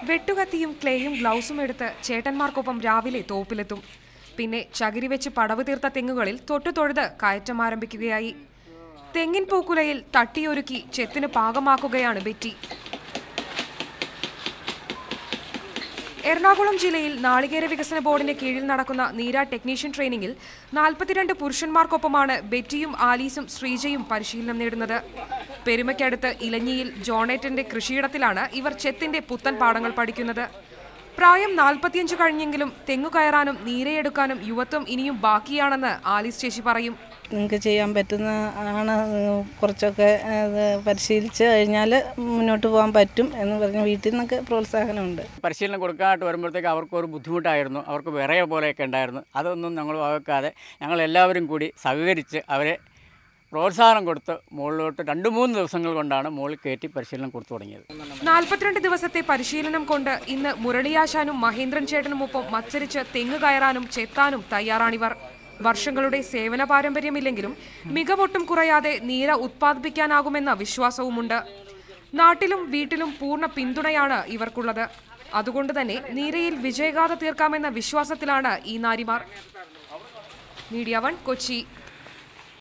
വെട്ടുകത്തിയും ക്ലേയും ഗ്ലൗസും എടുത്ത് ചേട്ടന്മാർക്കൊപ്പം രാവിലെ തോപ്പിലെത്തും. പിന്നെ ചകിരി വെച്ച് പടവ് തീർത്ത തെങ്ങുകളിൽ തൊട്ടുതൊഴുത് കയറ്റം ആരംഭിക്കുകയായി. തെങ്ങിൻ പൂക്കുലയിൽ തട്ടിയൊരുക്കി ചെത്തിന് പാകമാക്കുകയാണ് ബെറ്റി. എറണാകുളം ജില്ലയിൽ നാളികേര വികസന ബോർഡിന്റെ കീഴിൽ നടക്കുന്ന നീര ടെക്നീഷ്യൻ ട്രെയിനിങ്ങിൽ 42 പുരുഷന്മാർക്കൊപ്പമാണ് ബെറ്റിയും ആലീസും ശ്രീജയും പരിശീലനം നേടുന്നത്. പെരുമയ്ക്കടുത്ത് ഇലഞ്ഞിയിൽ ജോണേറ്റന്റെ കൃഷിയിടത്തിലാണ് ഇവർ ചെത്തിന്റെ പുത്തൻ പാഠങ്ങൾ പഠിക്കുന്നത്. പ്രായം 45 കഴിഞ്ഞെങ്കിലും തെങ്ങു കയറാനും നീരയെടുക്കാനും യുവത്വം ഇനിയും ബാക്കിയാണെന്ന് ആലീസ് ചേച്ചി പറയും. നിങ്ങൾക്ക് ചെയ്യാൻ പറ്റുന്ന ആണ്, കുറച്ചൊക്കെ പരിശീലിച്ച് കഴിഞ്ഞാൽ മുന്നോട്ട് പോകാൻ പറ്റും എന്ന് പറഞ്ഞ് വീട്ടിൽ നിന്നൊക്കെ പ്രോത്സാഹനമുണ്ട്. പരിശീലനം കൊടുക്കാനായിട്ട് വരുമ്പോഴത്തേക്ക് അവർക്കൊരു ബുദ്ധിമുട്ടായിരുന്നു, അവർക്ക് വിറയ പോലെയൊക്കെ ഉണ്ടായിരുന്നു. അതൊന്നും ഞങ്ങൾ വകക്കാതെ ഞങ്ങളെല്ലാവരും കൂടി സഹകരിച്ച് അവരെ പ്രോത്സാഹനം കൊടുത്ത് മുകളിലോട്ട് 2-3 ദിവസങ്ങൾ കൊണ്ടാണ് മുകളിൽ കയറ്റി പരിശീലനം കൊടുത്തു തുടങ്ങിയത്. 42 ദിവസത്തെ പരിശീലനം കൊണ്ട് ഇന്ന് മുരളിയാശാനും മഹേന്ദ്രൻ ചേട്ടനുമൊപ്പം മത്സരിച്ച് തെങ്ങ് കയറാനും ചെത്താനും തയ്യാറാണിവർ. വർഷങ്ങളുടെ സേവന പാരമ്പര്യമില്ലെങ്കിലും മികവൊട്ടും കുറയാതെ നീര ഉത്പാദിപ്പിക്കാനാകുമെന്ന വിശ്വാസവുമുണ്ട്. നാട്ടിലും വീട്ടിലും പൂർണ്ണ പിന്തുണയാണ് ഇവർക്കുള്ളത്. അതുകൊണ്ട് തന്നെ നീരയിൽ വിജയഗാഥ തീർക്കാമെന്ന വിശ്വാസത്തിലാണ് ഈ നാരിമാർ. മീഡിയ 1 കൊച്ചി.